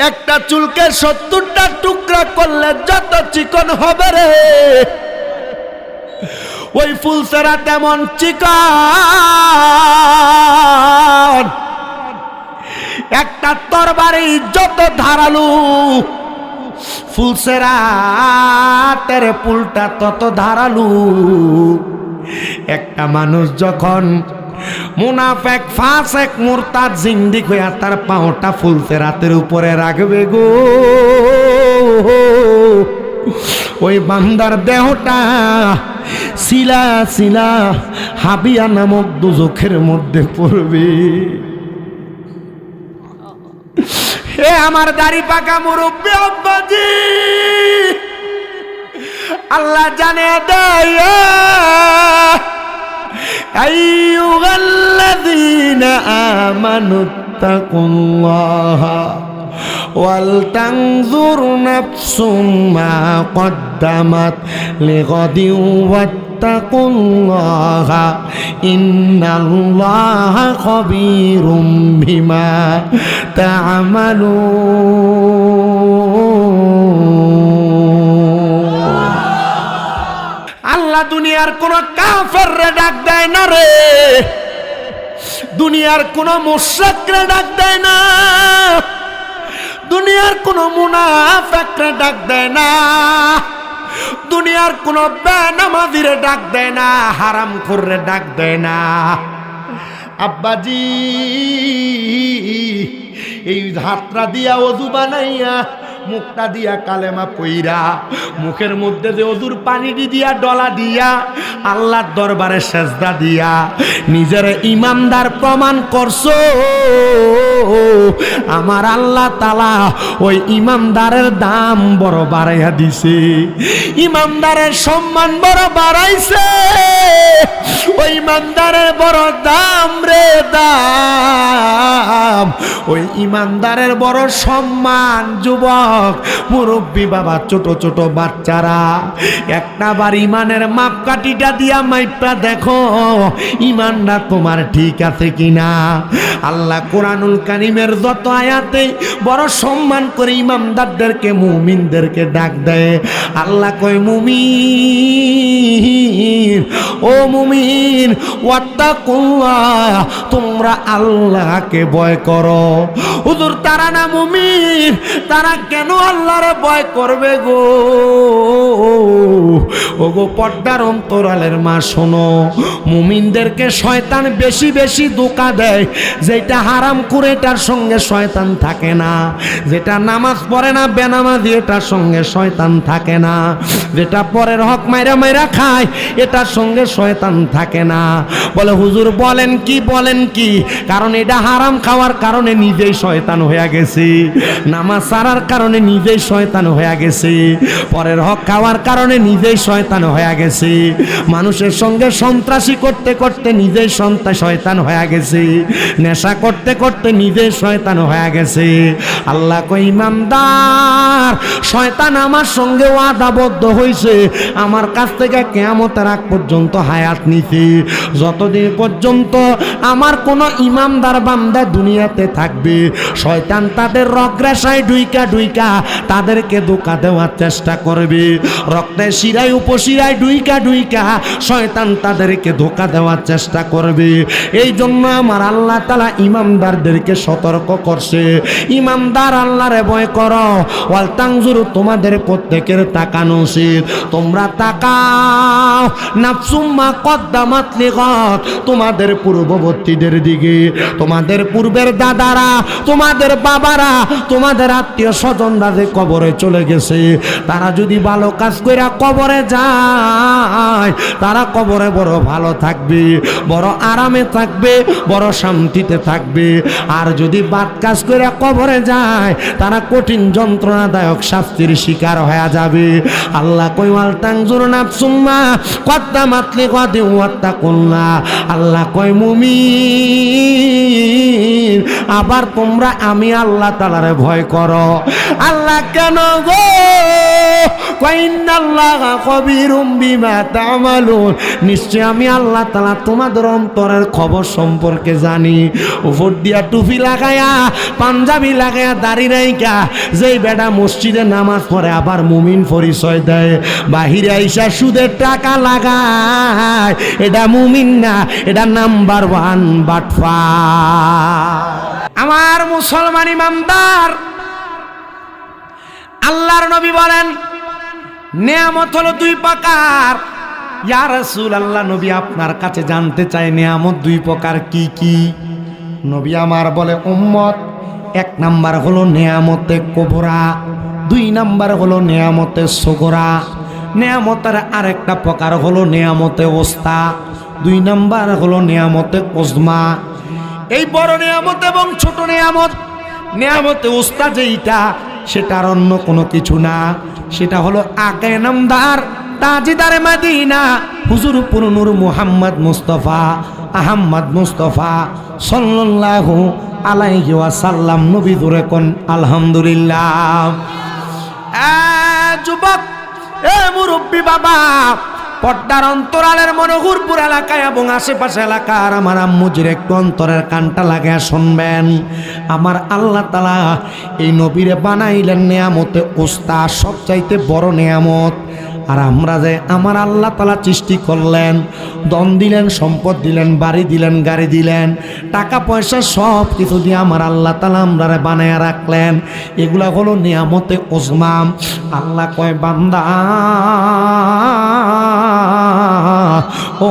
একটা চুলকে 70টা টুকরা করলে যত চিকন হবে রে, ওই ফুলসেরা তেমন চিকন। একটা তরবারি যত ধারালু, ফুলসেরাতের পুলটা তত ধারালু। একটা মানুষ যখন মুনাফেক, ফাসেক, মুরতাদ, জিন্দিক হইয়া তার পাওটা ফুলসেরাতের উপরে রাখবে গো, ওই বান্দার দেহটা শিলা শিলা হাবিয়া নামক দুজখের মধ্যে পড়বে। হে আমার দাড়ি পাকা মুরব্বী আব্বাজি, আল্লাহ জানে দেয় আইয়ুহাল্লাযীনা আমানুত্তাকুল্লাহা ওয়াল তানজুর নাফসুম মা কদ্দামাত লিগাদিন ওয়াত্তাকুল্লাহা ইন্নাল্লাহা খাবীরুম বিমা তা'মালুন। আল্লাহ দুনিয়ার কোন কাফেররে ডাক দেয় না রে, দুনিয়ার কোন মুশরিকরে ডাক দেয় না, দুনিয়ার কোন মুনাফিকরে ডাক দেয় না, দুনিয়ার কোন বেনামাজিরে ডাক দেয় না, হারামখোররে ডাক দেয় না। আব্বাজি এই হাতটা দিয়া ওযু বানাইয়া, মুখটা দিয়া কালেমা পইরা, মুখের মধ্যে যে ওযুর পানি দিয়া ডলা দিয়া আল্লাহর দরবারে সেজদা দিয়া নিজের ইমানদার প্রমাণ করছো, আমার আল্লাহ তাআলা ওই ইমানদারের দাম বড় বাড়াইয়া দিছে, ইমানদারের সম্মান বড় বাড়াইছে, ওই ইমানদারের বড় দাম রে দাম, ওই ইমানদারের বড় সম্মান। যুবক, মুরব্বী, বাবা, ছোট ছোট বাচ্চারা, একটা বার ইমানের মাপকাঠিটা দিয়া মাইপা দেখো ইমানটা তোমার ঠিক আছে কিনা। আল্লাহ কোরআনুল কারীমের যত আয়াতে বড় সম্মান করে ইমানদারদেরকে, মুমিনদেরকে ডাক দেয়। আল্লাহ কয় মুমিন, ও মুমিন, ওয়াত্তাকুল্লাহ, তোমরা আল্লাহকে ভয় করো। হুজুর তারা না মুমিন, তারা কেন আল্লাহরে ভয় করবে গো? ও গো পর্দার অন্তরালের মা শোনো, মুমিনদেরকে শয়তান বেশি বেশি ধোঁকা দেয়। যেটা হারাম করে এটার সঙ্গে শয়তান থাকে না, যেটা নামাজ পড়ে না বেনামাজি এটার সঙ্গে শয়তান থাকে না, যেটা পরের হক মাইরা মাইরা খায় এটার সঙ্গে শয়তান থাকে না। বলে হুজুর বলেন কি, বলেন কি? কারণ এটা হারাম খাওয়ার কারণে নিজেই শয়তান হয়ে গেছে, নামাজ ছাড়ার কারণে নিজেই শয়তান হয়ে গেছে, পরের হক খাওয়ার কারণে নিজেই শয়তান হয়ে গেছে, মানুষের সঙ্গে সন্ত্রাসী করতে করতে নিজেই শয়তান হয়ে গেছে, নেশা করতে করতে নিজেই শয়তান হয়ে গেছে। আল্লাহ কই ইমানদার, শয়তান আমার সঙ্গে ওয়াদাবদ্ধ হয়েছে, আমার কাছ থেকে কিয়ামতের আগ পর্যন্ত হায়াত নিতে। যতদিন পর্যন্ত আমার কোন ইমানদার বান্দা দুনিয়াতে থাকবে, শয়তান তাদের রগরেশায় ডুইকা ডুইকা তাদেরকে ধোঁকা দেওয়ার চেষ্টা করবে, রক্তের শিরায় উপশিরায় ডুইকা ডুইকা শয়তান তাদেরকে ধোঁকা দেওয়ার চেষ্টা করবে। এই জন্য আমার আল্লাহ তাআলা ইমানদারদেরকে সতর্ক করছে, ইমানদার আল্লাহরে ভয় করো। ওয়াল তানজুর, তোমাদের প্রত্যেকের তাকানো উচিত, তোমরা তাকাও নাফসুম মা কদ্দামাত লিগাদ, তোমাদের পূর্ববর্তীদের দিকে, তোমাদের পূর্বের দাদারা, তোমাদের বাবারা, তোমাদের আত্মীয় স্বজনরা যে কবরে চলে গেছে, তারা যদি ভালো কাজ কইরা কবরে যায়, তারা কবরে বড় ভালো থাকবে, বড় আরামে থাকবে, বড় শান্তিতে থাকবে। আর যদি বাদ কাজ কইরা কবরে যায়, তারা কঠিন যন্ত্রণাদায়ক শাস্তির শিকার হয়ে যাবে। আল্লাহ কই ওয়াল তানজুর নাফসুম মা কদ্দামাত লিগাদিন ওয়াত্তাকুল্লাহ, আল্লাহ কই মুমিন, আবার তোমরা আমি আল্লাহ তাআলারে ভয় করো। আল্লাহ কেন গো? কই ইন্নাল্লাহা খবীরুম বিমা তা'মালুন, নিশ্চয় আমি আল্লাহ তাআলা তোমাদের অন্তরের খবর সম্পর্কে জানি। উপর দিয়া টুপি লাগায়া, পাঞ্জাবি লাগায়া, দাড়ি রাইখা যেই বেটা মসজিদে নামাজ পড়ে আবার মুমিন পরিচয় দেয়, বাহিরে আইসা সুদের টাকা লাগায়, এটা মুমিন না, এটা নাম্বার 1 বাটফার। আমার মুসলমান ইমানদার, আল্লাহর নবী বলেন নিয়ামত হলো 2 প্রকার। ইয়া রাসূলুল্লাহ, নবী আপনার কাছে জানতে চাই নিয়ামত 2 প্রকার কি কি? নবী আমার বলে, উম্মত, 1 নাম্বার হলো নিয়ামতে কুবরা, 2 নাম্বার হলো নিয়ামতে সুগরা। নিয়ামতের আরেকটা প্রকার হলো নিয়ামতে ওস্তা, 2 নাম্বার হলো নিয়ামতে উজমা। এই বড় নিয়ামত এবং ছোট নিয়ামত, নিয়ামতে ওস্তা যেইটা, সেটার অন্য কোনো কিছু না, সেটা হলো আকে নামদার তাজিদারে মদিনা হুজুর পুরনুর মুহাম্মদ মুস্তাফা আহমদ মুস্তাফা সাল্লাল্লাহু আলাইহি ওয়াসাল্লাম। নবী ধরে কোন আলহামদুলিল্লাহ। যুবক, মুরব্বী বাবা, পর্দার অন্তরালের মনোহরপুর এলাকায় এবং আশেপাশে এলাকার আমার আম্মুজির একটু অন্তরের কানটা লাগায় শুনবেন। আমার আল্লাহ তাআলা এই নবীরে বানাইলেন নিয়ামতে ওস্তা, সবচাইতে বড় নিয়ামত। আর আমরা যে আমার আল্লাহ তাআলা সৃষ্টি করলেন, ধন দিলেন, সম্পদ দিলেন, বাড়ি দিলেন, গাড়ি দিলেন, টাকা পয়সা সব কিছু দিয়ে আমার আল্লাহ তাআলা আমরারে বানায়া রাখলেন, এগুলা হলো নিয়ামতে উজমা। আল্লাহ কয়, বান্দা, ও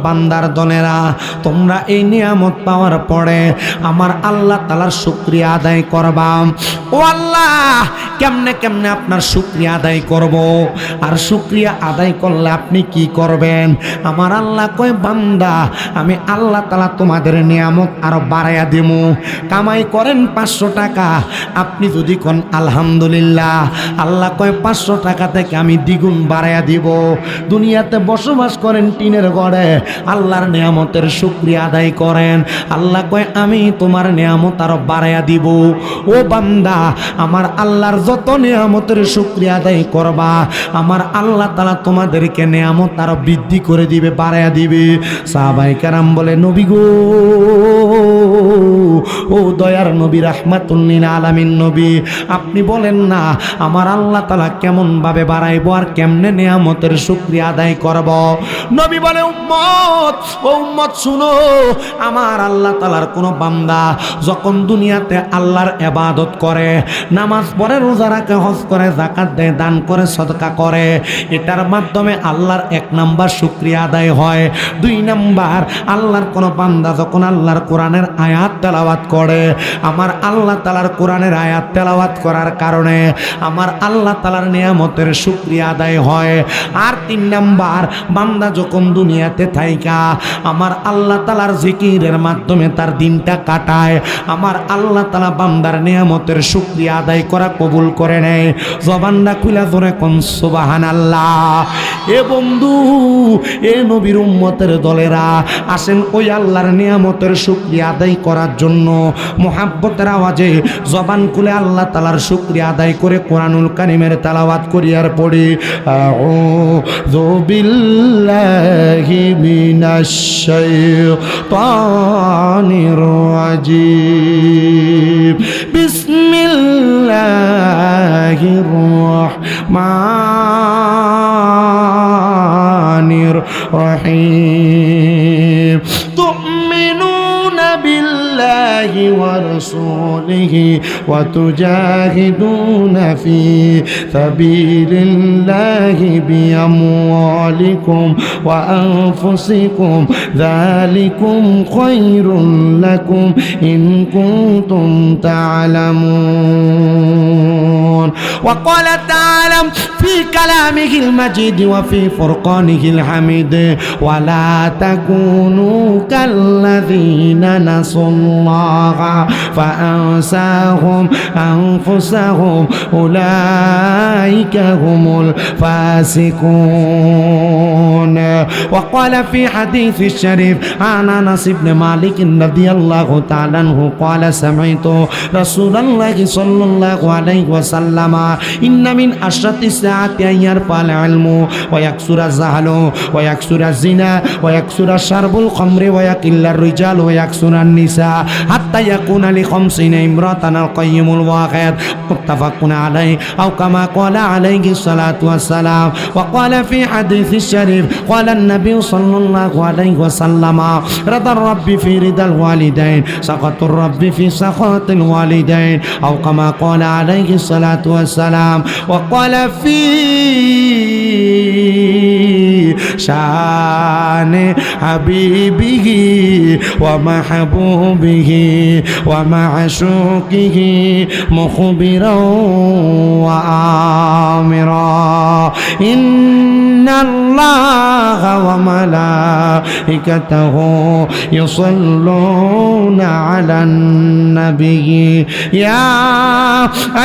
বান্দার দনেরা, তোমরা এই নিয়ামত পাওয়ার পরে আমার আল্লাহ তাআলার শুকরিয়া আদায় করবা। ও আল্লাহ, কেমনে কেমনে আপনার শুকরিয়া আদায় করব? আর শুকরিয়া আদায় করলে আপনি কি করবেন? আমার আল্লাহ কয়, বান্দা, আমি আল্লাহ তাআলা তোমাদের নিয়ামত আরো বাড়াইয়া দেবো। কামাই করেন 500 টাকা, আপনি যদি কোন আলহামদুলিল্লাহ, আল্লাহ কয় 500 টাকা থেকে আমি দ্বিগুণ বাড়াইয়া দিব। দুনিয়াতে বসবাস করেন টিনের ঘরে, আল্লাহর নিয়ামতের শুকরিয়া আদায় করেন, আল্লাহ কয় আমি তোমার নিয়ামত আরো বাড়াইয়া দিব। ও বান্দা, আমার আল্লাহর যত নিয়ামতের শুকরিয়া আদায় করবা, আমার আল্লাহ তাআলা তোমাদেরকে নিয়ামত আরো বৃদ্ধি করে দিবে, বাড়াইয়া দিবে। সাহাবায়ে কেরাম বলে, নবী গো, ও দয়ার নবী, রাহমাতুল লিল আলামিন নবী, আপনি বলেন না আমার আল্লাহ তাআলা কেমন ভাবে বাড়াইবো আর কেমনে নিয়ামতের শুকরিয়া আদায় করব? নবী বলে, উম্মত, ও উম্মত শুনো, আমার আল্লাহ তাআলার কোন বান্দা যখন দুনিয়াতে আল্লাহর ইবাদত করে, নামাজ পড়ে, রোজা রাখে, হজ করে, যাকাত দেয়, দান করে, সদকা করে, এটার মাধ্যমে আল্লাহর 1 নাম্বার শুকরিয়া আদায় হয়। 2 নাম্বার, আল্লাহর কোন বান্দা যখন আল্লাহর কোরআনের আয়াত তেলাওয়াত করে, আমার আল্লাহ তাআলার কোরআনের আয়াত তেলাওয়াত করার কারণে আমার আল্লাহ তাআলার নিয়ামতের শুকরিয়া আদায় হয়। আর 3 নাম্বার, বান্দা যখন দুনিয়াতে থাইকা আমার আল্লাহ তাআলার জিকিরের মাধ্যমে তার দিনটা কাটায়, আমার আল্লাহ তাআলা বান্দার নিয়ামতের শুকরিয়া আদায় করা কবুল করে নেয়। জবানটা খুলে ধরে কোন সুবহানাল্লাহ। এ বন্ধু, এ নবীর উম্মতের দলেরা, আসেন ওই আল্লাহর নিয়ামতের শুকরিয়া আদায় করার জন্য মুহাব্বতের আওয়াজে জবান খুলে আল্লাহ তাআলার শুকরিয়া আদায় করে কোরআনুল কারীমের তেলাওয়াত করি আর পড়ি, আউযু বিল্লাহি মিনাশ শাইতানির রাজীম, বিসমিল্লাহির রাহমানির রহিম। তুমিনুনা বিল্লাহি ওয়া রাসূলিহি ওয়া তুজাহিদুনা ফি সাবিলিল্লাহি বিআমওয়ালিকুম ওয়া আনফুসিকুম, যালিকুম খায়রুল লাকুম ইন কুনতুম তা'লামুন। ওয়া ক্বালা তাআলা ফি কালামিহিল মাজিদ ওয়া ফি ফুরকানিহিল হামিদ, ওয়া লা তাকুনু কাল্লাযীনা নাসুল্লাহা ফাআনসাহুম আনফুসাহুম, উলাইকা হুমুল ফাসিকুন। ওয়া ক্বালা ফি হাদিসিশ শরীফ আন আনাস ইবনে মালিক রাদিয়াল্লাহু তাআলা আনহু ক্বালা সামি'তু রাসূলুল্লাহি সাল্লাল্লাহু আলাইহি ওয়াসাল্লাম ইন্না মিন আশরাতিস সাআতি আইয়ারফাল ইলমু ওয়া ইয়াকসুরা জাহলু ওয়া ইয়াকসুরা জিনা ওয়া ইয়াকসুরা শারবুল খামরি ওয়া ইয়াকিল্লার রিজাল ওয়া ইয়াকসুরান নিসা হাত্তা ইয়াকুনা লি 50 ইমরাতান আল কাইয়িমুল ওয়াহিদ মুত্তাফাকুন আলাইহি আও কামা ক্বালা আলাইহি সালাতু ওয়াস সালাম ওয়া ক্বালা ফি হাদিসিশ শরীফ ক্বালা an-নাবী সাল্লাল্লাহু আলাইহি ওয়াসাল্লাম রাদার রাব্বি ফি রিদাল ওয়ালিদাইন সাকাতুর রাব্বি ফি সাখাতিল ওয়ালিদাইন আও কামা ক্বালা আলাইহি সালাতু ওয়াস সালাম ওয়া ক্বালা ফি শান হাবিবিহি ওয়া মাহবুবিহি ওয়া মা'শুকিহি মুখবিরাও ওয়া আমিরা ইন্নাল্লাহা ওয়া মালাইকাতাহু ইউসাল্লুনা আলান নাবিয়্যি ইয়া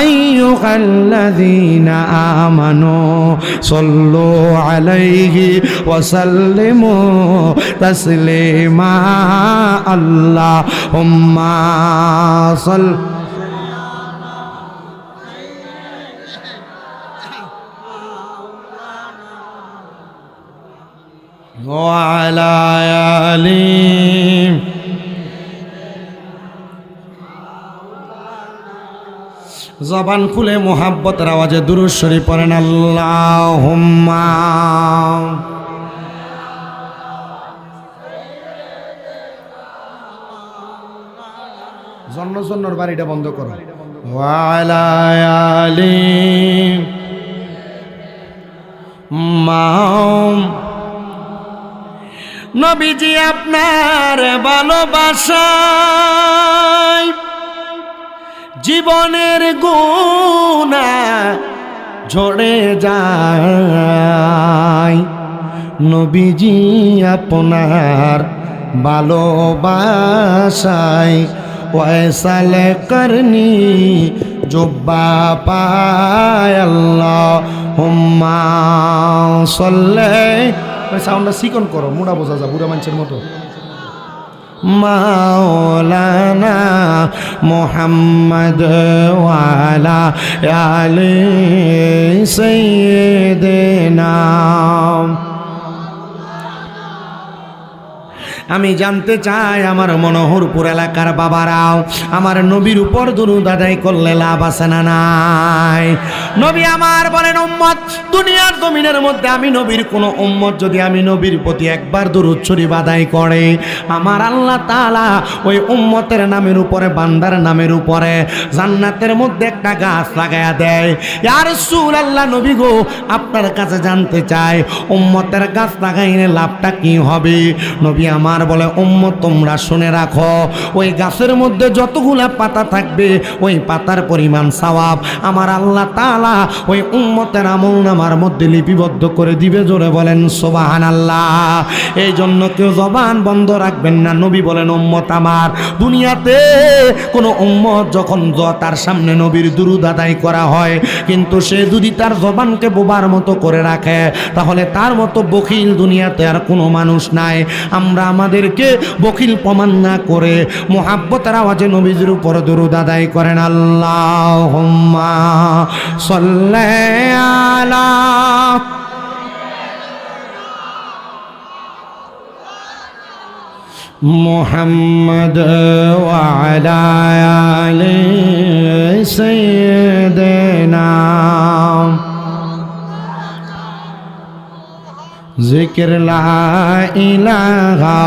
আইয়ুহাল্লাযীনা আমানু সাল্লু আলাইহি ওয়া সাল্লিমু তাসলিমা আল্লাহুম্মা সাল্লি وعلى آله জবান খুলে মোহাব্বতের আওয়াজে দুরূদ শরীফ পড়েন আল্লাহুম্মা জন্নর বাড়িটা বন্ধ করো ওয়ালা আলি মাম নবীজি আপনার ভালোবাসায় জীবনের গুনাহ ঝরে যায় নবীজি আপনার ভালোবাসায় ওয়াসালে করনি জুব্বা পায় আল্লাহুম্মা সাল্লি ওই সাউন্ডটা চিকন করো মোড়া বোঝা যা বুড়া মানুষের মতো মাওলানা মুহাম্মদ ওয়ালা আলি সাইয়্যিদিনা আমি জানতে চাই আমার মনোহরপুর এলাকার বাবারাও আমার নবীর উপর দুরূদ আদায় করলে লাভ আছে না নাই? নবী আমার বলেন উম্মত দুনিয়ার জমিনের মধ্যে আমি নবীর কোন উম্মত যদি আমি নবীর প্রতি একবার দুরূদ শরীফ আদায় করে আমার আল্লাহ তাআলা ওই উম্মতের নামের উপরে বান্দার নামের উপরে জান্নাতের মধ্যে একটা গাছ লাগায়া দেয়। ইয়া রাসূলুল্লাহ নবী গো আপনার কাছে জানতে চাই উম্মতের গাছ লাগাইলে লাভটা কি হবে? নবী আমার বলে উম্মত তোমরা শুনে রাখো ওই গাছের মধ্যে যতগুলা পাতা থাকবে ওই পাতার পরিমাণ সওয়াব আমার আল্লাহ তাআলা ওই উম্মতের আমলনামার মধ্যে লিপিবদ্ধ করে দিবে। জোরে বলেন সুবহানাল্লাহ। এই জন্য কেউ জবান বন্ধ রাখবেন না। নবী বলেন উম্মত আমার দুনিয়াতে কোন উম্মত যখন তার সামনে নবীর দুরূদ আদায় করা হয় কিন্তু সে যদি তার জবানকে বোবার মতো করে রাখে তাহলে তার মতো বখিল দুনিয়াতে আর কোনো মানুষ নাই। আমরা আমাদেরকে বখিল প্রমাণ না করে মুহাব্বতের আওয়াজে নবীর উপর দুরূদ আদায় করেন আল্লাহুম্মা সাল্লি আলা মুহাম্মদ ওয়া আলা আলি সাইয়্যিদিনা জিকির লা ইলাহা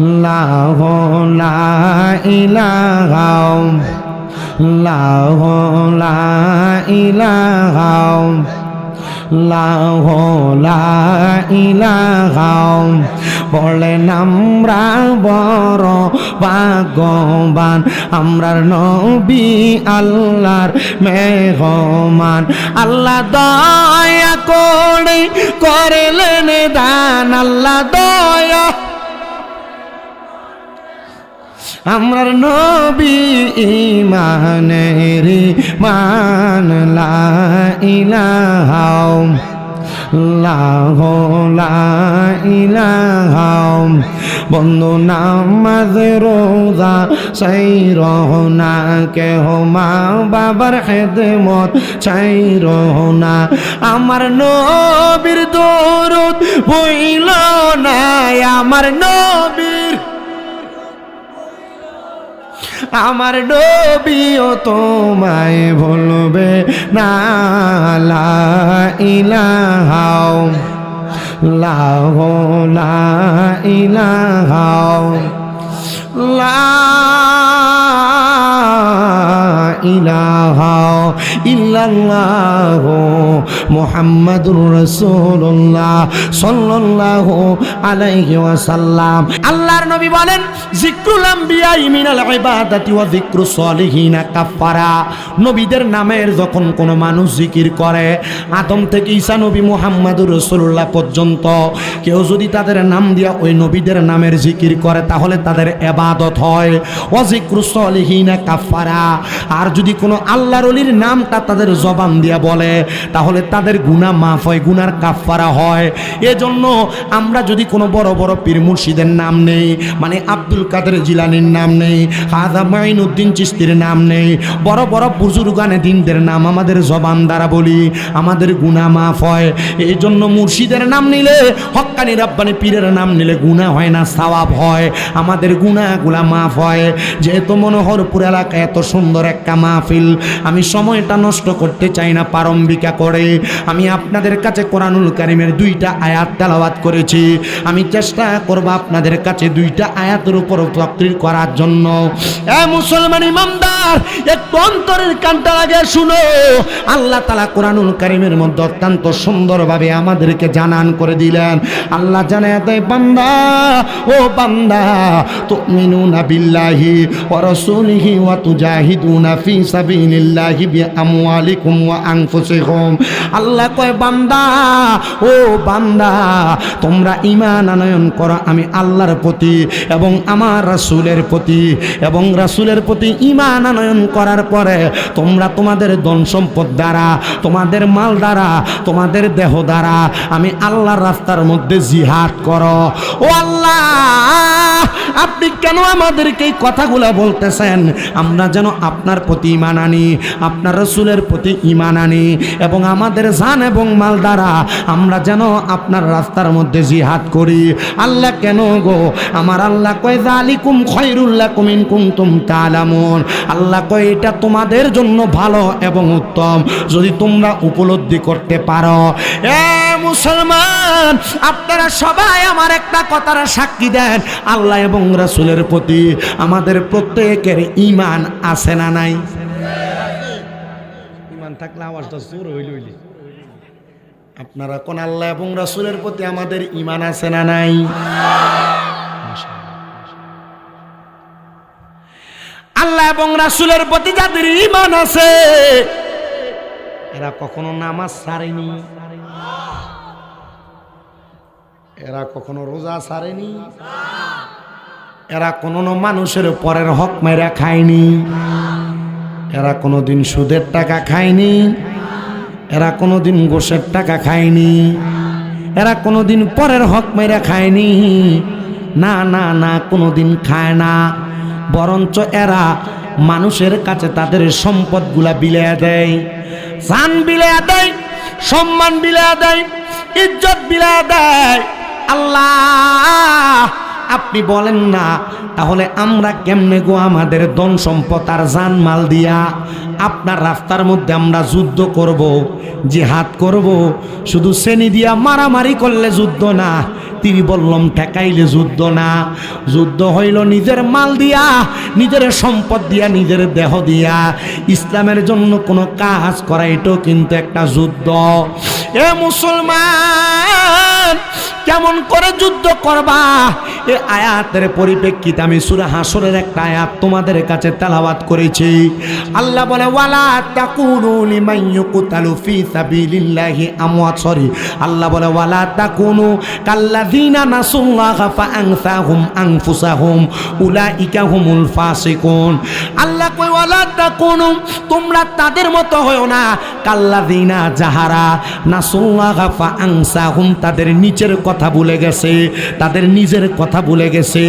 ইল্লাল্লাহু লা ইলাহা ইল্লাল্লাহু লা ইলাহা ইল্লাল্লাহু লা ইলাহা বলেন আমরা বড় ভাগ্যবান আমরার নবী আল্লাহর মেহমান। আল্লাহ দয়া করে করলেন দান আল্লাহ দয়া আমরার নবী ইমানের মান লা ইলাহা লাহ লা ইলাহা বন্ধু নামাজ রোজা সেই রহনা কেহ মা বাবার খেদমত চাই রহনা আমার নবীর দরুদ বইল না আমার নবীও তোমায় ভুলবে না লা ইলাহা লাহ লা ইলাহা লা ইলাহা ইল্লাল্লাহ মুহাম্মাদুর রাসূলুল্লাহ সাল্লাল্লাহু আলাইহি ওয়াসাল্লাম। আল্লাহর নবী বলেন যিকরুল আম্বিয়া মিনাল ইবাদাতি ওয়া যিকরুস সালিহিনা কাফারা। নবীদের নামের যখন কোনো মানুষ জিকির করে, আদম থেকে ঈসা নবী মুহাম্মাদুর রাসূলুল্লাহ পর্যন্ত কেউ যদি তাদের নাম দিয়া ওই নবীদের নামের জিকির করে তাহলে তাদের ইবাদত হয়। ওয়া যিকরুস সালিহিনা কাফারা। আর যদি কোনো আল্লাহর ওলির নামটা তাদের জবান দিয়া বলে তাহলে তাদের গুনাহ মাফ হয়, গুনার কাফারা হয়। এজন্য আমরা যদি কোনো বড় বড় পীর মুর্শিদের নাম নেই, মানে আব্দুল কাদের জিলানীর নাম নেই, খাজা মাইনুদ্দিন চিশতির নাম নেই, বড় বড় বুজুর্গানে দিনদের নাম আমাদের জবান দ্বারা বলি, আমাদের গুনাহ মাফ হয়। এই জন্য মুর্শিদের নাম নিলে, হক্কানি রাব্বানি পীরের নাম নিলে গুনাহ হয় না, সওয়াব হয়, আমাদের গুনাহগুলা মাফ হয়। যেহেতু মনোহরপুর এলাকায় এত সুন্দর একটা মাহফিল, আমি সময়টা নষ্ট করতে চাই না প্রারম্ভিকা করে আমি আপনাদের কাছে কোরআনুল কারীমের 2টা আয়াত তেলাওয়াত করেছি। আমি চেষ্টা করব আপনাদের কাছে 2টা আয়াতের উপর তাকরীর করার জন্য। এ মুসলমান ইমানদার, একটু অন্তরের কানটা লাগে শুনো। আল্লাহ তাআলা কোরআনুল কারীমের মধ্যে অত্যন্ত সুন্দরভাবে আমাদেরকে জানান করে দিলেন। আল্লাহ জানায় দেয়, বান্দা ও বান্দা, তুমিনুনা বিল্লাহি ওয়া রাসূলিহি ওয়া তুজাহিদুনা ফি সাবিলিল্লাহি বিআমওয়ালিকুম ওয়া আনফুসিকুম। আল্লাহ কয়, বান্দা ও বান্দা, তোমরা ঈমান আনয়ন করো আমি আল্লাহর প্রতি এবং আমার রাসূলের প্রতি, এবং রাসূলের প্রতি ঈমান আনয়ন করার পরে তোমরা তোমাদের ধন সম্পদ দ্বারা, তোমাদের মাল দ্বারা, তোমাদের দেহ দ্বারা আমি আল্লাহর রাস্তার মধ্যে জিহাদ করো। ও আল্লাহ, আপনি কেন আমাদেরকে এই কথাগুলো বলতেছেন? আমরা যেন আপনার প্রতি ঈমান আনি, আপনার রাসূলের প্রতি ঈমান আনি, এবং আমাদের জান এবং মাল দ্বারা আমরা যেন আপনার রাস্তার মধ্যে জিহাদ করি। আল্লাহ কেন গো? আমার আল্লাহ কয়, যালিকুম খায়রুল লাকুম ইন কুনতুম তা'লামুন। আল্লাহ কয়, এটা তোমাদের জন্য ভালো এবং উত্তম যদি তোমরা উপলব্ধি করতে পারো। এ মুসলমান, আপনারা সবাই আমার একটা কথার সাক্ষী দেন, আল্লাহ এবং রাসূলের প্রতি আমাদের প্রত্যেকের ঈমান আছে না নাই? ঈমান থাকলে আওয়াজটা জোর হইল। আপনারা কোন আল্লাহ এবং রাসূলের প্রতি আমাদের ঈমান আছে না নাই? আল্লাহ এবং রাসূলের প্রতি যাদের ঈমান আছে এরা কখনো নামাজ ছাড়েনি, এরা কখনো রোজা ছাড়েনি, এরা কোনো মানুষের পরের হক মেরা খায়নি, এরা কোনোদিন সুদের টাকা খায়নি, এরা কোনোদিন গোশের টাকা খায়নি, এরা কোনোদিন পরের হক মেরা খায়নি, না না না, কোনোদিন খায় না। বরঞ্চ এরা মানুষের কাছে তাদের সম্পদগুলা বিলিয়ে দেয়, জান বিলিয়ে দেয়, সম্মান বিলিয়ে দেয়, ইজ্জত বিলিয়ে দেয়। আল্লাহ, আপনি বলেন না তাহলে আমরা কেমনে গো আমাদের ধন সম্পদ আর জান মাল দিয়া আপনার রাস্তার মধ্যে আমরা যুদ্ধ করব, জিহাদ করব? শুধু শ্রেণী দিয়া মারামারি করলে যুদ্ধ না, তিনি বললাম ঠেকাইলে যুদ্ধ না। যুদ্ধ হইল নিজের মাল দিয়া, নিজের সম্পদ দিয়া, নিজের দেহ দিয়া। ইসলামের জন্য কোনো কাজ করা এটাও কিন্তু একটা যুদ্ধ। এ মুসলমান, কেমন করে যুদ্ধ করবা? এই আয়াতের পরিপ্রেক্ষিতে আমি সূরা হাসরের একটা আয়াত তোমাদের কাছে তেলাওয়াত করেছি। আল্লাহ বলে, ওয়ালা তাকুনু লিমান ইউকতালু ফি সাবিলিল্লাহি আমওয়াত। আল্লাহ বলে, ওয়ালা তাকুনু কাল্লাযিনা নাসুল্লাহা ফাআনসাহুম আনফুসাহুম উলাইকা হুমুল ফাসিকুন। আল্লাহ কয়, ওয়ালা তাকুনু তোমরা তাদের মতো হয়ো না কাল্লাযিনা যাহারা নাসুল্লাহ ফাআনসাহুম তাদের নিচের কথা ভুলে গেছে, তাদের নিজের কথা ভুলে গেছে।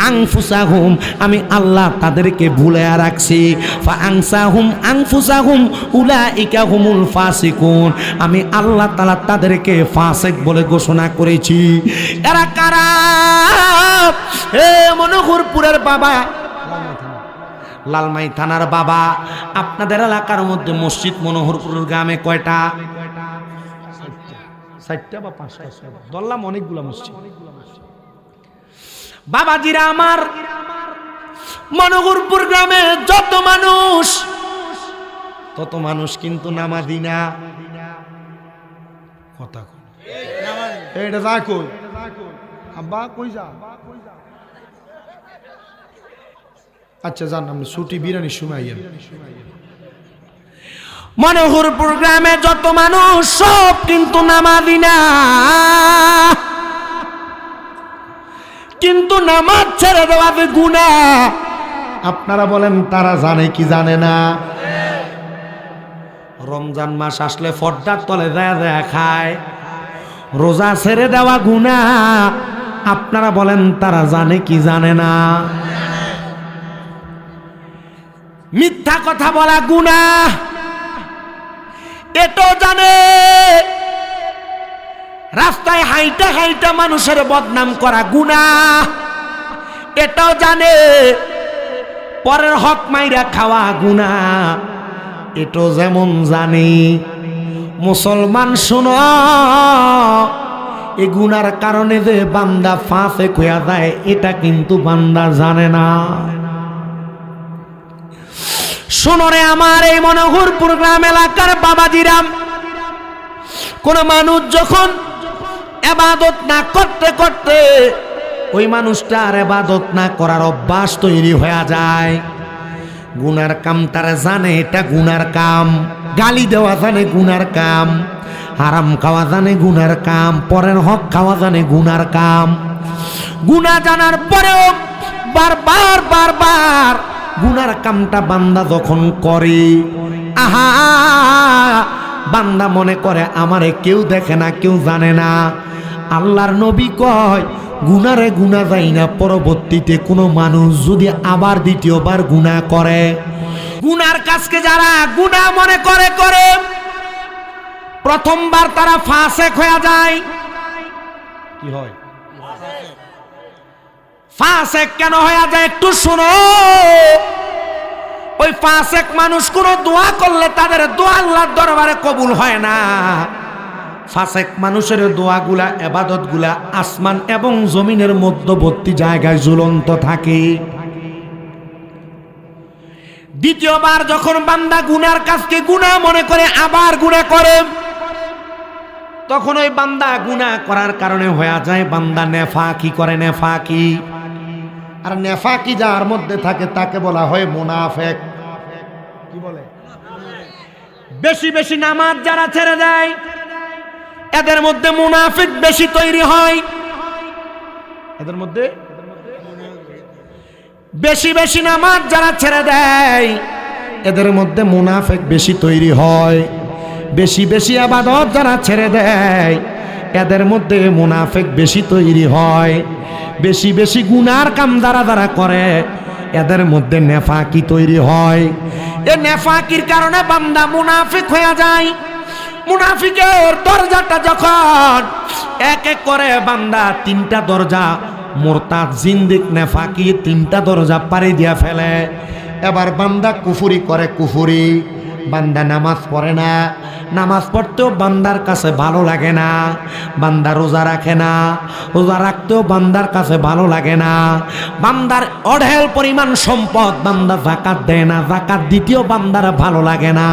আনফুসাহুম আমি আল্লাহ তাদেরকে ভুলে রাখছি। ফাআনসাহুম আনফুসাহুম উলাইকা হুমুল ফাসিকুন আমি আল্লাহ তাআলা তাদেরকে ফাসিক বলে ঘোষণা করেছি। এরা কারা? হে মনোহরপুরের বাবা, লালমাই থানার বাবা, আপনাদের এলাকার মধ্যে মসজিদ মনোহরপুরের গ্রামে কয়টা? 4টা বা 5টা ধরলাম, অনেকগুলো মসজিদ। বাবাজিরা আমার, মনোহরপুর গ্রামে যত মানুষ তত মানুষ কিন্তু নামাজি না। কথা কই এটা যা কই আব্বা কই যা। আচ্ছা জান, আমি ছুটি বিরানির সময় আইয়েন। মনোহরপুর গ্রামে যত মানুষ সব কিন্তু নামাজি না, কিন্তু নামাজ ছেড়ে দেওয়া গুনাহ। আপনারা বলেন তারা জানে কি জানে না? রমজান মাস আসলে পর্দার তলে দেয়া খায়, রোজা ছেড়ে দেওয়া গুনাহ। আপনারা বলেন তারা জানে কি জানে না? মিথ্যা কথা বলা গুনাহ, এটাও জানে। রাস্তায় হাইটা হাইটা মানুষের বদনাম করা গুনাহ, এটাও জানে। পরের হক মাইরা খাওয়া গুনাহ, এটাও যেমন জানে। মুসলমান শুনো, এই গুনার কারণে যে বান্দা ফাঁসে হয়ে যায় এটা কিন্তু বান্দা জানে না। শোনো রে আমার এই মনোহরপুর গ্রাম এলাকার বাবাজিরাম, কোন মানুষ যখন ইবাদত না করতে করতে ওই মানুষটার ইবাদত না করার অভ্যাস তৈরি হয়ে যায়, গুনার কাম তারা জানে এটা গুনার কাম, গালি দেওয়া জানে গুনার কাম, হারাম খাওয়া জানে গুনার কাম, পরের হক খাওয়া জানে গুনার কাম। গুনাহ জানার পরেও বারবার বারবার গুনার কামটা বান্দা যখন করে, আহা বান্দা মনে করে আমারে কেউ দেখে না, কেউ জানে না। আল্লাহর নবী কয় গুনারে গুনাহ যায় না, পরবর্তীতে কোনো মানুষ যদি আবার দ্বিতীয়বার গুনাহ করে, গুনার কাজকে যারা গুনাহ মনে করে করে প্রথমবার তারা ফাসেক হয়ে যায়। কি হয়? ফাসেক কেন হয়ে যায় একটু শুনো। ওই ফাসেক মানুষ কোন দোয়া করলে তাদের দোয়া আল্লাহর দরবারে কবুল হয় না। ফাসেক মানুষের দোয়াগুলা ইবাদতগুলা আসমান এবং জমিনের মধ্যবর্তী জায়গায় ঝুলন্ত থাকে। দ্বিতীয়বার যখন বান্দা গুনার কাজকে গুনাহ মনে করে আবার গুনাহ করে, তখন ওই বান্দা গুনাহ করার কারণে হয়ে যায় বান্দা নেফাকি করে। নেফাকি, আর নেফাকি যার মধ্যে থাকে তাকে বলা হয় মুনাফিক। কি বলে? বেশি বেশি নামাজ যারা ছেড়ে দেয় এদের মধ্যে মুনাফিক বেশি তৈরি হয়। এদের মধ্যে বেশি বেশি নামাজ যারা ছেড়ে দেয় এদের মধ্যে মুনাফিক বেশি তৈরি হয়। বেশি বেশি ইবাদত যারা ছেড়ে দেয় এদের মধ্যে মুনাফিক বেশি তৈরি হয়। বেশি বেশি গুনার কাম যারা যারা করে এদের মধ্যে নেফাকি তৈরি হয়। এই নেফাকির কারণে বান্দা মুনাফিক হয়ে যায়। মুনাফিকের দরজাটা যখন এক এক করে বান্দা 3টা দরজা, মুরতাদ, জিন্দিক, নেফাকি 3টা দরজা পাড়ি দিয়া ফেলে। এবার বান্দা কুফরি করে, কুফরি। বান্দা নামাজ পড়ে না, নামাজ পড়তেও বান্দার কাছে ভালো লাগে না। বান্দা রোজা রাখে না, রোজা রাখতেও বান্দার কাছে ভালো লাগে না। বান্দার অঢেল পরিমাণ সম্পদ, বান্দা যাকাত দেয় না, যাকাত দিতেও বান্দার ভালো লাগে না।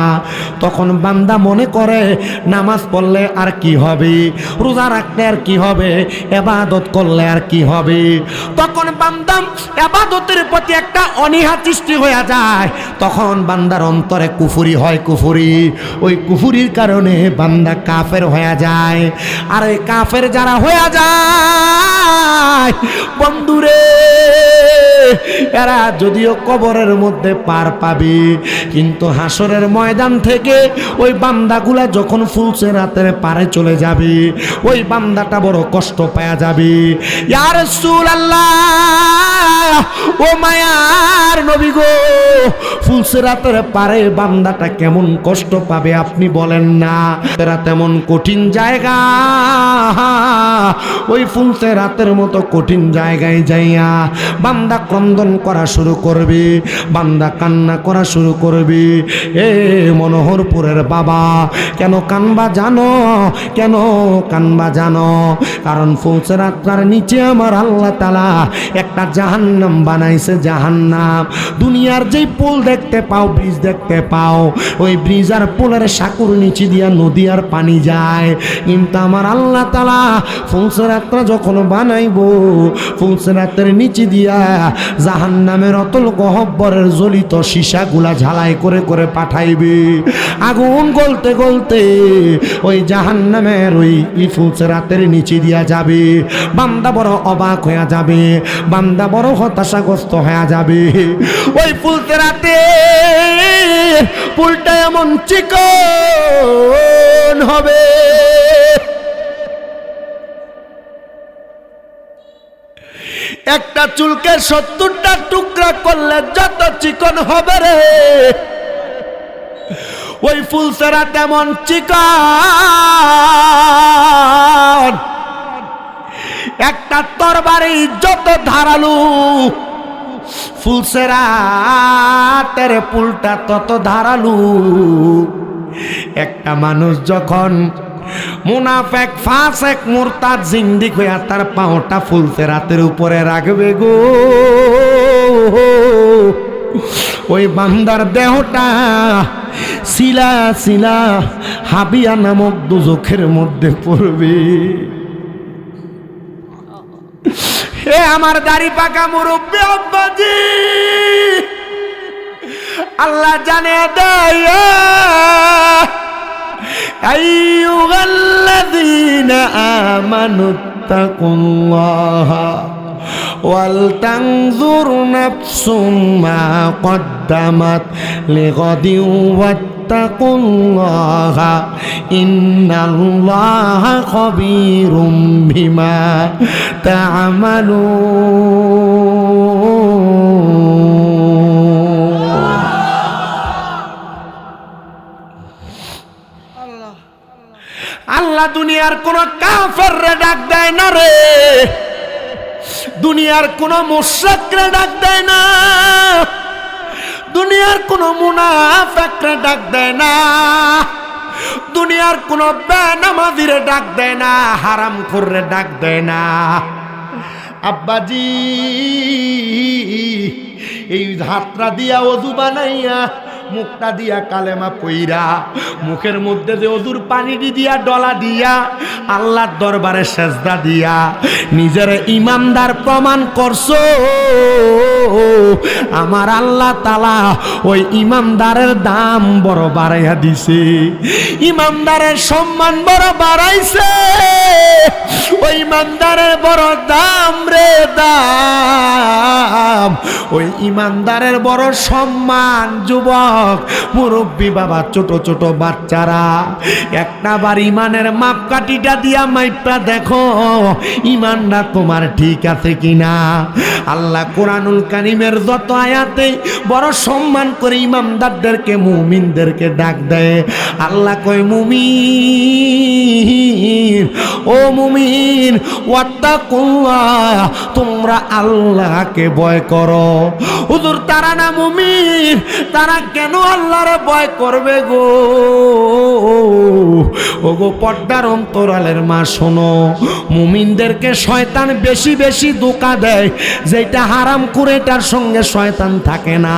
তখন বান্দা মনে করে নামাজ পড়লে আর কি হবে, রোজা রাখলে আর কি হবে, ইবাদত করলে আর কি হবে। তখন বান্দা ইবাদতের প্রতি একটা অনীহা সৃষ্টি হয়ে যায়। তখন বান্দার অন্তরে কুফরি হয় কুফরি, ওই কুফরির কারণে বান্দা কাফের হয়ে যায়। আর এই কাফের যারা হয়ে যায় বন্ধুরে, এরা যদিও কবরের মধ্যে পার পাবে, কিন্তু হাসরের ময়দান থেকে ওই বান্দাগুলা যখন ফুলসিরাতের পারে চলে যাবে, ওই বান্দাটা বড় কষ্ট পাওয়া যাবে। ইয়া রাসূলুল্লাহ, ও মায়ার নবী গো, ফুলসিরাতের পারে বান্দাটা কেমন কষ্ট পাবে আপনি বলেন না। এরা তেমন কঠিন জায়গা, ওই ফুলসিরাতের মতো কঠিন জায়গায় যাইয়া বান্দা ক্রন্দন করা শুরু করবে, বান্দা কান্না করা শুরু করবে। এ মনোহরপুরের বাবা, কেন কানবা জানো? কেন কানবা জানো? কারণ ফুলসিরাতের নিচে আমার আল্লাহ তাআলা একটা জাহান্নাম বানাইছে। জাহান্নাম, দুনিয়ার যেই পুল দেখতে পাও, ব্রিজ দেখতে পাও, ওই ব্রিজ আর পুলের সাঁকুর নিচে দিয়া নদী আর পানি যায়, কিন্তু আমার আল্লাহ তাআলা ফুলসিরাত যখন বানাইবো, ফুলসিরাতের নিচে দিয়া জাহান্নামের অতল গহ্বরের জ্বলিত সীসাগুলা ঝালাই করে করে পাঠাইবে। আগুন গলতে গলতে ওই জাহান্নামের ওই ফুলসিরাতের নিচে দিয়া যাবে। বান্দা বড় অবাক হয়ে যাবে, বান্দা বড় হতাশাগ্রস্ত হয়ে যাবে। ওই ফুলসিরাতে পুলটা এমন চিকন হবে, একটা চুলকে 70টা টুকরা করলে যত চিকন হবে রে, ওই ফুলসিরাত এমন চিকন, একটা তরবারি যত ধারালু, ফুলসিরাতের পুলটা তত ধারালু। একটা মানুষ যখন মুনাফিক, ফাসিক, মুরতাদ, জিন্দিক হইয়া তার পাওটা ফুলসিরাতের উপরে রাখবে গো, ওই বান্দার দেহটা শিলা শিলা হাবিয়া নামক দুজখের মধ্যে পড়বে। হে আমার দাড়ি পাকা মুরব্বি আব্বাজি, আল্লাহ জানে দেয়, আইয়ুহাল্লাযীনা আমানুত্তাকুল্লাহা ওয়াল তানজুর নাফসুম মা কদ্দামাত লিগাদিন ওয়াত্তাকুল্লাহা ইন্নাল্লাহা খাবীরুম বিমা তা'মালুন। আল্লাহ দুনিয়ার কোন কাফেররে ডাক দেয় না রে, দুনিয়ার কোন মুশরিকরে ডাক দেয় না, দুনিয়ার কোন মুনাফিকরে ডাক দেয় না, দুনিয়ার কোন বেনামাজিরে ডাক দেয় না, হারামখোররে ডাক দেয় না। আব্বাজি এই হাতটা দিয়া ওযু বানাইয়া, মুখটা দিয়া কালেমা পইরা, মুখের মধ্যে যে ওযুর পানিটি দিয়া ডলা দিয়া আল্লাহর দরবারে সেজদা দিয়া নিজের ইমানদার প্রমাণ করছো, আমার আল্লাহ তাআলা ওই ইমানদারের দাম বড় বাড়াইয়া দিছে, ইমানদারের সম্মান বড় বাড়াইছে, ওই ইমানদারের বড় দাম রে দাম, ওই ইমানদারের বড় সম্মান। যুবক, মুরব্বী, বাবা, ছোট ছোট বাচ্চারা, একটাবার ইমানের মাপকাঠিটা দিয়া মাইপটা দেখো ইমানটা তোমার ঠিক আছে কিনা। আল্লাহ কোরআনুল কারীমের যত আয়াতে বড় সম্মান করে ইমানদারদেরকে, মুমিনদেরকে ডাক দেয়। আল্লাহ কয় মুমিন, ও মুমিন, ওয়াত্তাকুল্লাহ, তোমরা আল্লাহকে ভয় করো। হুজুর তারা না মুমিন, তারা কেন আল্লাহরে ভয় করবে গো? ওগো পর্দার অন্তরালের মা শোনো, মুমিনদেরকে শয়তান বেশি বেশি ধোঁকা দেয়। যেটা হারাম করে এটার সঙ্গে শয়তান থাকে না,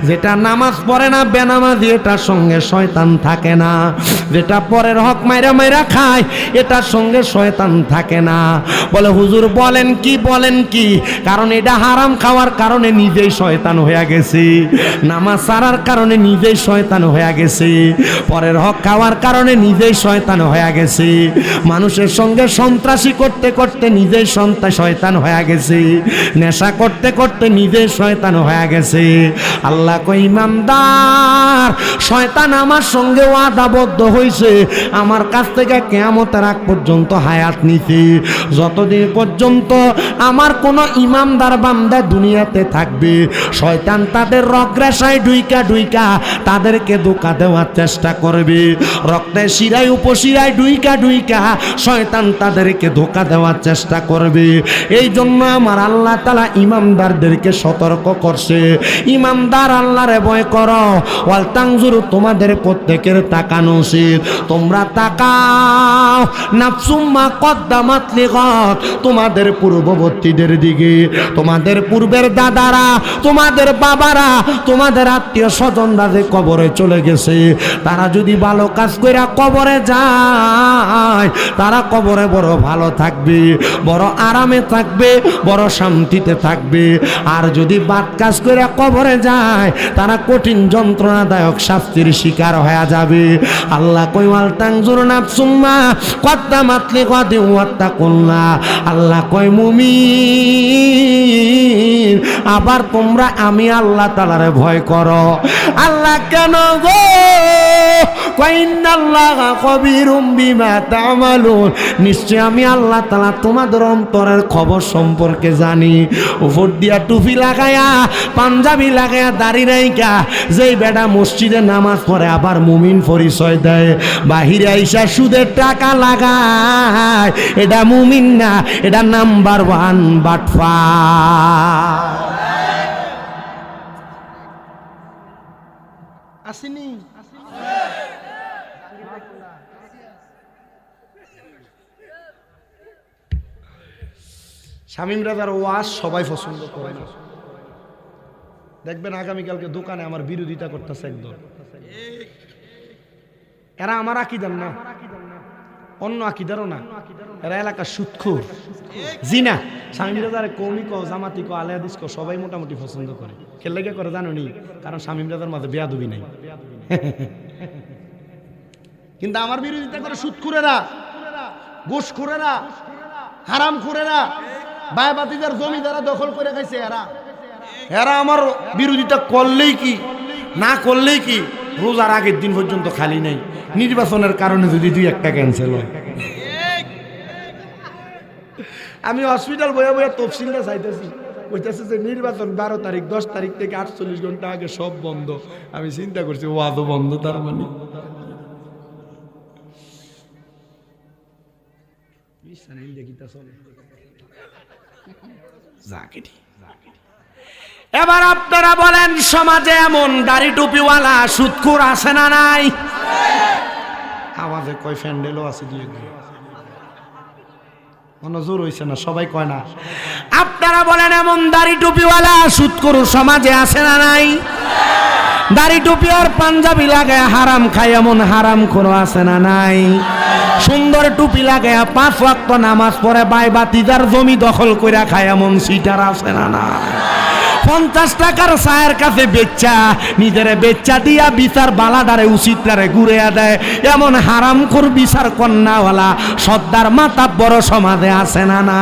যেটা নামাজ পড়ে না বেনামাজি এটার সঙ্গে শয়তান থাকে না, যেটা পরের হক মাইরা মাইরা খায় এটার সঙ্গে শয়তান থাকে না। বলে হুজুর বলেন কি, কারণ এটা হারাম খাওয়ার কারণে নিজেই শয়তান হয়ে গেছে, নামাজ ছাড়ার কারণে নিজেই শয়তান হয়ে গেছে, পরের হক খাওয়ার কারণে নিজেই শয়তান হয়ে গেছে, মানুষের সঙ্গে সন্ত্রাসী করতে করতে নিজেই শয়তান হয়ে গেছে, নেশা করতে করতে নিজেই শয়তান হয়ে গেছে। আল্লাহ কই ইমানদার, শয়তান আমার সঙ্গে ওয়াদাবদ্ধ হয়েছে, আমার কাছ থেকে কিয়ামতের আগ পর্যন্ত হায়াত নিতে, যতদিন পর্যন্ত আমার কোন ইমানদার বান্দা দুনিয়াতে থাকবে শয়তান তাদের রগরেশায় ডুইকা তাদেরকে ধোঁকা দেওয়ার চেষ্টা করবে, রক্তে শিরায় উপশিরায় ডুইকা শয়তান তাদেরকে ধোঁকা দেওয়ার চেষ্টা করবে। এই জন্য আমার আল্লাহ তাআলা ইমানদারদেরকে সতর্ক করছে, ইমানদার আল্লাহরে ভয় করো, ওয়াল তানজুরু তোমাদের প্রত্যেকের তাকানো উচিত, তোমরা তাকাও নাফসুম্মা কদ্দামাত লিগাত, তোমাদের পূর্ববর্তীদের দিকে, তোমাদের পূর্বের দাদারা, তোমাদের বাবারা, তোমাদের আত্মীয় স্বজনরা যে কবরে চলে গেছে, তারা যদি ভালো কাজ কইরা কবরে যায় তারা কবরে বড় ভালো থাকবে, বড় আরামে থাকবে, বড় শান্তিতে থাকবে। আর যদি বাদ কাজ কইরা কবরে যায় তারা কঠিন যন্ত্রণাদায়ক শাস্তির শিকার হয়ে যাবে। আল্লাহ কই ওয়াল তানজুর নাফসুম্মা কদ্দামাত লিগাদিন ওয়াত্তাকুল্লাহ, আল্লাহ কই মুমিন আবার তোমরা আমি আল্লাহ তাআলারে ভয় করো। আল্লাহ কেন গো কই ইন্নাল্লাহা খবীরুম বিমা তা'মালুন, নিশ্চয় আমি আল্লাহ তাআলা তোমাদের অন্তরের খবর সম্পর্কে জানি। উপর দিয়া টুপি লাগায়া পাঞ্জাবি লাগায়া দাড়ি রাইখা যেই বেটা মসজিদে নামাজ পড়ে আবার মুমিন পরিচয় দেয়, বাহিরে আইসা সুদের টাকা লাগায়, এটা মুমিন না, এটা নাম্বার 1 বাটফার। আসেনি শামীম রাজার ওয়াজ সবাই পছন্দ করে না, দেখবেন আগামীকালকে দোকানে আমার বিরোধিতা করতেছে একদল, এরা আমার আকীদার না, অন্য আকীদারও না, এরা এলাকার সুদখোর জিনা। শামীম রাজার কওমি কও জামাতি কও আলে হাদিস কও সবাই মোটামুটি পছন্দ করে, কে লেগে করে জানো নি? কারণ শামীম রাজার মাঝে বেয়াদবি নাই। কিন্তু আমার বিরোধিতা করে সুদখোরেরা, ঘুষখোরেরা, হারামখোরেরা, বায়বাতিদের জমি যারা দখল করে খাইছে এরা আমার বিরোধিতা করলেই কি না করলেই কি রোজার আগের দিন পর্যন্ত খালি নাই, নির্বাচনের কারণে যদি 2-1টা ক্যান্সেল হয়। আমি হসপিটাল বইয়া বইয়া তফসিলটা চাইতেছি, কইতেছে যে নির্বাচন 12 তারিখ 10 তারিখ থেকে 48 ঘন্টা আগে সব বন্ধ। আমি চিন্তা করছি ওয়াজও বন্ধ, তার মানে এবার আপনারা বলেন সমাজে এমন দাড়ি টুপিওয়ালা সুদখোর আছে না নাই? আওয়াজে কয় ফ্যান্ডেলও আছে, দিয়ে জোর হইছে না, সবাই কয় না। আপনারা বলেন এমন দাড়ি টুপিওয়ালা সুদখোর সমাজে আছে না নাই? দাড়ি টুপি আর পাঞ্জাবি লাগায় হারাম খায় এমন হারামখোর আছে না নাই? সুন্দর টুপি লাগায় 5 ওয়াক্ত নামাজ পড়ে বাইবাতিদার জমি দখল কইরা খায় এমন সিটার আছে না নাই? 50 টাকার চায়ের কাছে বেচ্চা নিজের বেচ্চা দিয়া বিচার বালাডারে উচিতটারে ঘুরে দেয় এমন হারামখোর বিচার কন্যাওয়ালা সর্দার মাতা বড় সমাজে আছে না না?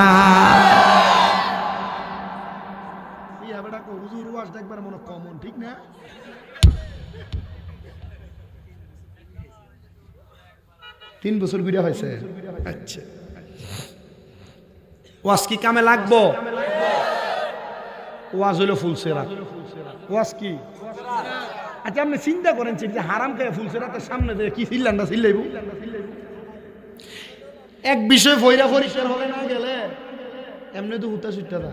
ঠিক না? 3 বছর ঘুরে হয়েছে। আচ্ছা, ওয়াজ কি কামে লাগবো? ওয়াজ হইল ফুলসেরা। ওয়াজ কি? আচ্ছা আপনি চিন্তা করেন যে হারাম খায় ফুলসেরাতের সামনে দিয়ে কি চিল্লান্ডা চিল্লাইব? এক বিষয় ফইরা পরীক্ষার হলে না গেলে এমনি তো হুতা সুট্টা দা,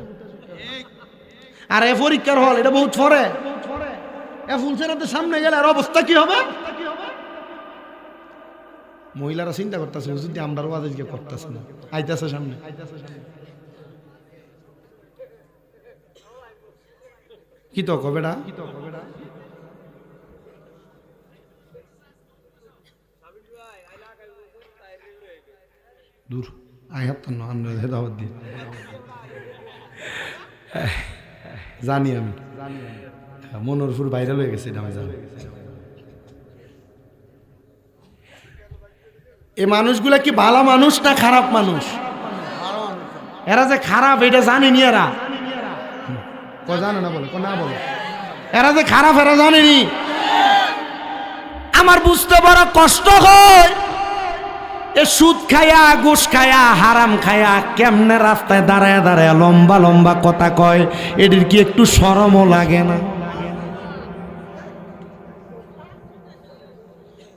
আর এ পরীক্ষার হল এটা বহুত ফরে, এ ফুলসেরাতের সামনে গেলে আর অবস্থা কি হবে? মহিলারা চিন্তা করতেছে যদি আমরা ওয়াজকে করতেছে না, আইতাছে সামনে। কি তো কবেটা দূর আই হাত হেদাবাদ দিয়ে জানি আমি মনোরপুর ভাইরাল হয়ে গেছে এটা আমি জানি। এই মানুষগুলা কি ভালো মানুষ না খারাপ মানুষ? এরা যে খারাপ এটা জানেনি, এরা জানে না বলে না বলে এরা যে খারাপ এরা জানেনি। আমার বুঝতে বড় কষ্ট হয়, এ সুদ খায়া ঘুষ খায়া হারাম খায়া কেমনে রাস্তায় দাঁড়ায় দাঁড়ায় লম্বা লম্বা কথা কয়, এদের কি একটু শরমও লাগে না?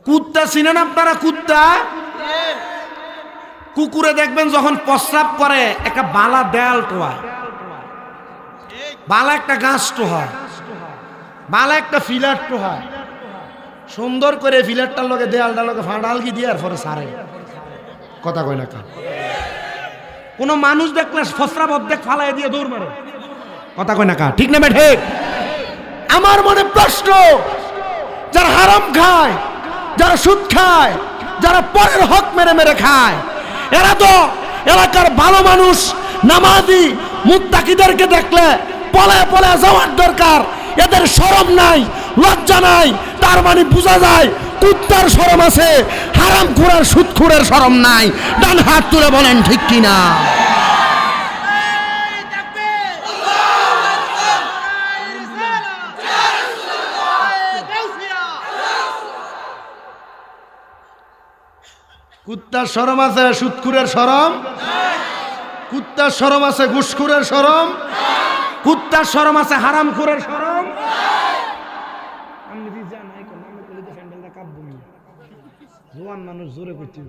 কুত্তা চিনেন আপনারা? কুত্তা কুকুরে দেখবেন যখন প্রস্রাব করে একটা বালা দেয়াল টোয়া, বালা একটা গাছ টোহা, বালা একটা ফিলার টোহা, সুন্দর করে ফিলারটার লগে দেয়ালটার লগে ফাঁড়ালকি দিয়ে আর পরে সারে কথা কয় না। কোন মানুষ দেখলে প্রস্রাব অর্ধেক ফালাই দিয়ে দৌড় মারে কথা কয় না কা, ঠিক না বেঠে? আমার মনে প্রশ্ন, যারা হারাম খায়, যারা সুদ খায়, যারা পরের হক মেরে মেরে খায়, এরা তো এলাকার ভালো মানুষ নামাজি মুত্তাকিদেরকে দেখলে পলে পলে যাওয়ার দরকার। এদের শরম নাই, লজ্জা নাই, তার মানে বোঝা যায় কুত্তার শরম আছে, হারাম খুরের সুদ খুরের শরম নাই। ডান হাত তুলে বলেন ঠিক কিনা? কুত্তার শরম আছে, সুদখুরের শরম, কুত্তার শরম আছে, ঘুষখুরের শরম, কুত্তার শরম আছে, হারামখুরের শরম। জোয়ান মানুষ জোরে করতে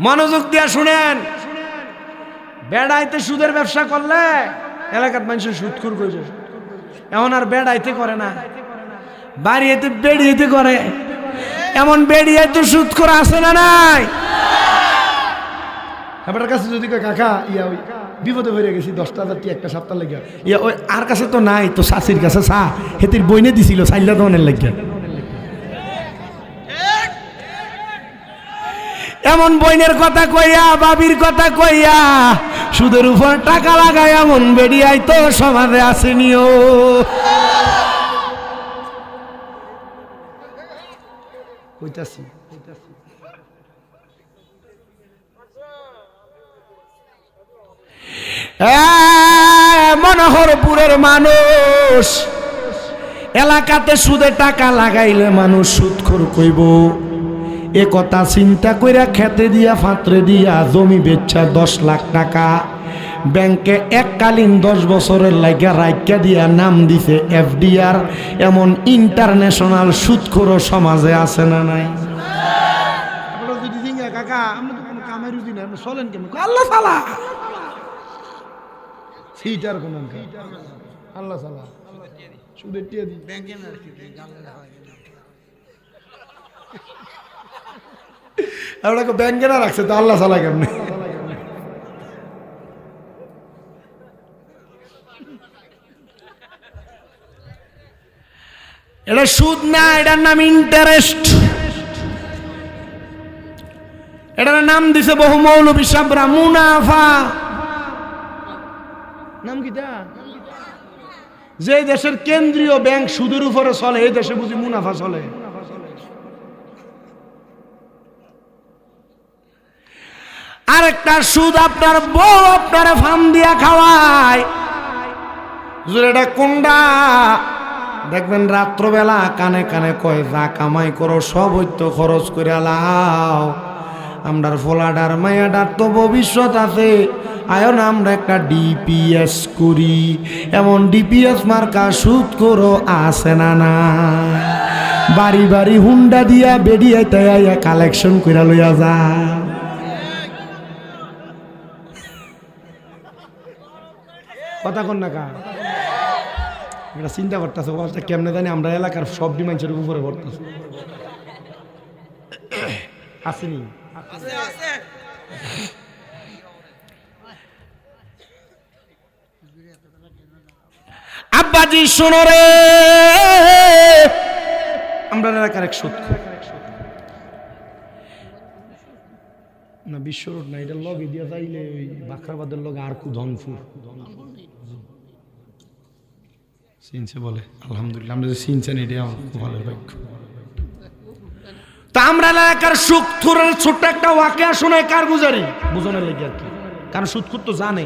মনোযোগ দিয়া শুনেন, বেড়াইতে সুদের ব্যবসা করলে এলাকার মানুষের সুদখুর করে, এমন আর বেড়াইতে করে না, বাড়িতে বেড়িয়েতে করে। এমন বেড়িয়াতে সুদ করে আসে না নাই? আপনার কাছে যদি কাকা ইয়া ওই বিপদে হয়ে গেছি 10,000 টি একটা সপ্তাহ লেগে, ইয়া ওই আর কাছে তো নাই, তো শাশির কাছে চা হেতির বইনে দিছিল চাইলা দোকানের লাগে। এমন বইনের কথা কইয়া, বাবির কথা কইয়া, সুদের উপর টাকা লাগায় এমন বেড়িয়াই তো সমাজে আসেনিও। মনোহরপুরের মানুষ এলাকাতে সুদে টাকা লাগাইলে মানুষ সুদখোর কইব, এ কথা চিন্তা কইরা খেতে দিয়া ফাত্রে দিয়া জমি বেচা 10 লাখ টাকা ব্যাংকে এককালীন 10 বছরের লাগা রাইখা দিয়া নাম দিছে এফডিআর। এমন ইন্টারন্যাশনাল সুদখোর সমাজে আছে না নাই? আপনারা যদি জিঙ্গা কাকা আমরা তো কোনো কামাই রুজি না, আপনি চলেন কেমন? আল্লাহ সালা সিটার কোন আল্লাহ সালা সুদের টিয়া দি ব্যাংকে না রাখি গালে হয় আপনাকে ব্যাংকে না রাখছে তো আল্লাহ সালা কেমনে? এটা সুদ না, এটার নাম ইন্টারেস্ট। এটার নাম দিছে বহু মৌলবী সাবরা মুনাফা। নাম কি তা? যে দেশের কেন্দ্রীয় ব্যাংক সুদের উপরে চলে, এই দেশে বুঝি মুনাফা চলে। আরেকটা সুদ, আপনার বউ আপনার ফার্ম দিয়া খাওয়ায়, এটা কোনটা দেখবেন রাত্রবেলা কানে কানে কয় যা কামাই করো সব হইতো খরচ করে লাও, আমরার ফোলাডার মায়াডার তো ভবিষ্যৎ আছে, আয়ো না আমরা একটা ডিপিএস করি। এমন ডিপিএস মার্কা সুদ করো আসে না না, বাড়ি বাড়ি হুন্ডা দিয়া বেরিয়াইতে আইয়া কালেকশন কইরা লইয়া যা। কথা কন না কা এটা চিন্তা করতেছে ওয়াজটা কেমনে জানি আমরা এলাকার সব ডিমান্ডের উপরে পড়তেছে আসেনি আব্বাজি শোনো রে আমরা এলাকার এক সত্য না বিশ্ব রোড না এটা লগে দিয়া যাইলে ওই বাখরাবাদের লগে আর কু ধনপুর চিনছে বলে আলহামদুলিল্লাহ আমরা যে চিনছেন এটাই আমার খুব ভালো ভাগ্য তা আমরা এলাকার সুখথুরের ছোট্ট একটা ওয়াকিয়া শোনায় কার গুজারি বুঝনের লেগে আর কি কারণ সুদখুর তো জানে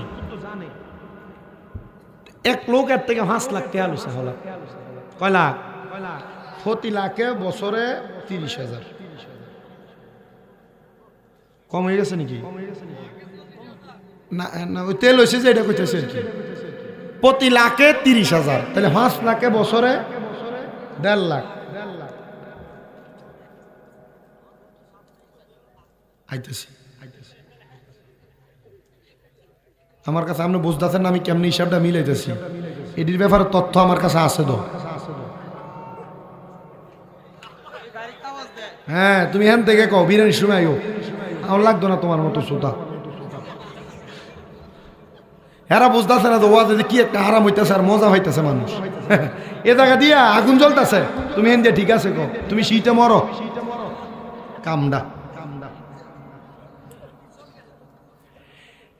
এক লোক এর থেকে 5 লাখ টাকা লুসা হলো কয় লাখ প্রতি লাখে বছরে 30,000 কম হয়ে গেছে নাকি না না ওই তেল হয়েছে যে এটা কইতেছে আর কি প্রতি লাখে 30,000 তাহলে 5 লাখে বছরে 1.5 লাখ আইতেছি আমার কাছে আপনি বুঝতেছেন না আমি কেমনি হিসাবটা মিলাইতেছি এটির ব্যাপারে তথ্য আমার কাছে আছে তো হ্যাঁ তুমি এখান থেকে কও বিরিয়ানির সময় আইও আমার লাগতো না তোমার মতো শ্রোতা এরা বুঝতেছে না তো ওয়াজে কি একটা হারাম হইতেছে আর মজা হইতেছে মানুষ এ জায়গা দিয়া আগুন জ্বলতেছে তুমি এখান দিয়ে ঠিক আছে কও তুমি শীতে মরো কামডা